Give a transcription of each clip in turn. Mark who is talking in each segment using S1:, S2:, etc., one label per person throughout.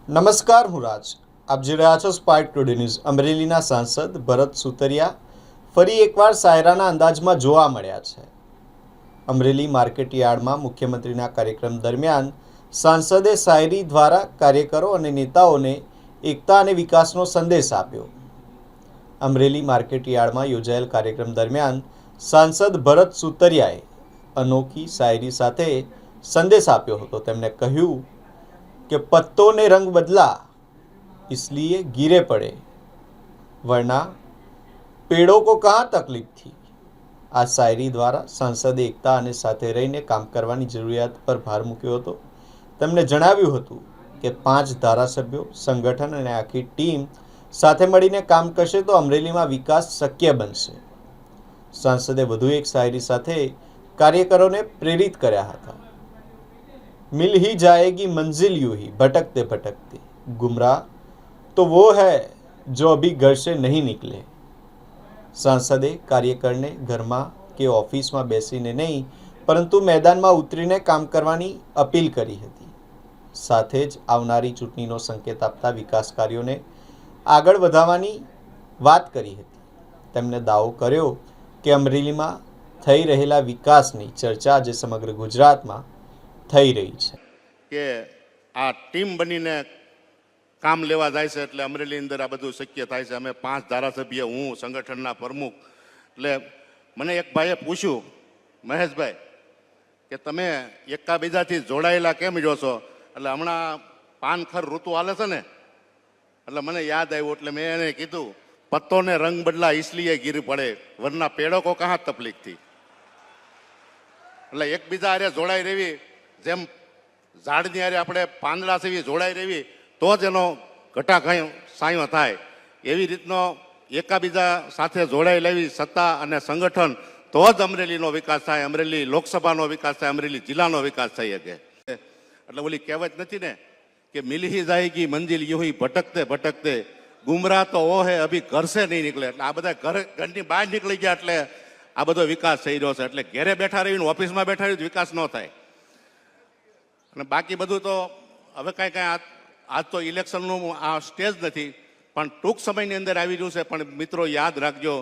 S1: નમસ્કાર, હું રાજ. આપ જોઈ રહ્યા છો સ્પાર્ક ટુડે ન્યૂઝ. અમરેલીના સાંસદ ભરત સુતરિયા ફરી એકવાર શાયરાના અંદાજમાં જોવા મળ્યા છે. અમરેલી માર્કેટ યાર્ડમાં મુખ્યમંત્રીના કાર્યક્રમ દરમિયાન સાંસદે શાયરી દ્વારા કાર્યકરો અને નેતાઓને એકતા અને વિકાસનો સંદેશ આપ્યો. અમરેલી માર્કેટ યાર્ડમાં યોજાયેલ કાર્યક્રમ દરમિયાન સાંસદ ભરત સુતરિયાએ અનોખી શાયરી સાથે સંદેશ આપ્યો હતો. તેમણે કહ્યું कि पत्तों ने रंग बदला इसलिए गिरे पड़े, वरना पेड़ों को कहाँ तकलीफ थी. આ શાયરી દ્વારા સાંસદે એકતા અને સાથે રહીને કામ કરવાની જરૂરિયાત પર ભાર મૂક્યો હતો. તેમણે જણાવ્યું હતું કે 5 ધારાસભ્યો, સંગઠન અને આખી ટીમ સાથે મળીને કામ કરશે તો અમરેલીમાં વિકાસ શક્ય બનશે. સાંસદે વધુ એક શાયરી સાથે કાર્યકરોને પ્રેરિત કર્યા હતા. मिल ही जाएगी मंजिल यूं ही भटकते भटकते, गुमराह तो वो है जो अभी घर से नहीं निकले. सांसदे કાર્યકરને ઘરમાં કે ઓફિસમાં બેસીને નહીં પરંતુ મેદાનમાં ઉતરીને કામ કરવાની અપીલ કરી હતી. સાથે જ આવનારી ચૂંટણીનો સંકેત આપતા વિકાસ કાર્યોને આગળ વધારવાની વાત કરી હતી. તેમણે દાવો કર્યો કે અમરેલીમાં થઈ રહેલા વિકાસની ચર્ચા આજે સમગ્ર ગુજરાતમાં થઈ રહી છે
S2: કે આ ટીમ બનીને કામ લેવા જાય છે એટલે અમરેલી અંદર આ બધું શક્ય થાય છે. અમે 5 ધારાસભ્ય, હું સંગઠનના પ્રમુખ. એટલે મને એક ભાઈએ પૂછ્યું, મહેશભાઈ, કે તમે એકાબીજાથી જોડાયેલા કેમ જો છો? એટલે હમણાં પાનખર ઋતુ હાલે છે ને, એટલે મને યાદ આવ્યું. એટલે મેં એને કીધું, પત્તોને રંગ બદલા इसलिए गिर પડે, વરના પેડો કો કહાં તકલીફ થી. એટલે એકબીજા હારે જોડાઈ રહેવી, જેમ ઝાડની હારે આપણે પાંદડા સેવી જોડાઈ રહેવી તો જ એનો ઘટાઘાય સાયો થાય. એવી રીતનો એકાબીજા સાથે જોડાઈ લેવી સત્તા અને સંગઠન તો જ અમરેલીનો વિકાસ થાય, અમરેલી લોકસભાનો વિકાસ થાય, અમરેલી જિલ્લાનો વિકાસ થઈ શકે. એટલે ઓલી કહેવત નથી ને કે મિલ હી જાયગી મંજિલ यूं ही ભટકતે ભટકતે, ગુમરાહ તો ઓ હે અભી ઘર સે નહીં નીકળે. એટલે આ બધા ઘરની બહાર નીકળી ગયા એટલે આ બધો વિકાસ થઈ રહ્યો છે. એટલે ઘરે બેઠા રહીને ઓફિસમાં બેઠા રહીને વિકાસ ન થાય. અને બાકી બધું તો હવે કાંઈ આજ તો ઇલેક્શનનું આ સ્ટેજ નથી, પણ ટૂંક સમયની અંદર આવી રહ્યું છે. પણ મિત્રો યાદ રાખજો,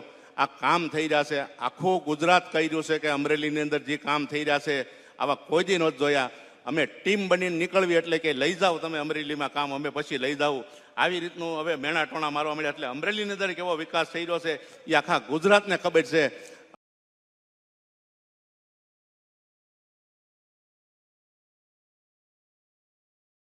S2: આ કામ થઈ રહ્યા છે. આખું ગુજરાત કહી રહ્યું છે કે અમરેલીની અંદર જે કામ થઈ રહ્યા છે આવા કોઈ દી નહોતા જોયા. અમે ટીમ બનીને નીકળવી એટલે કે લઈ જાઓ તમે અમરેલીમાં કામ, અમે પછી લઈ જાઓ. આવી રીતનું હવે મેણા ટોણા મારવા મળ્યા. એટલે અમરેલીની અંદર કેવો વિકાસ થઈ રહ્યો છે એ આખા ગુજરાતને ખબર છે.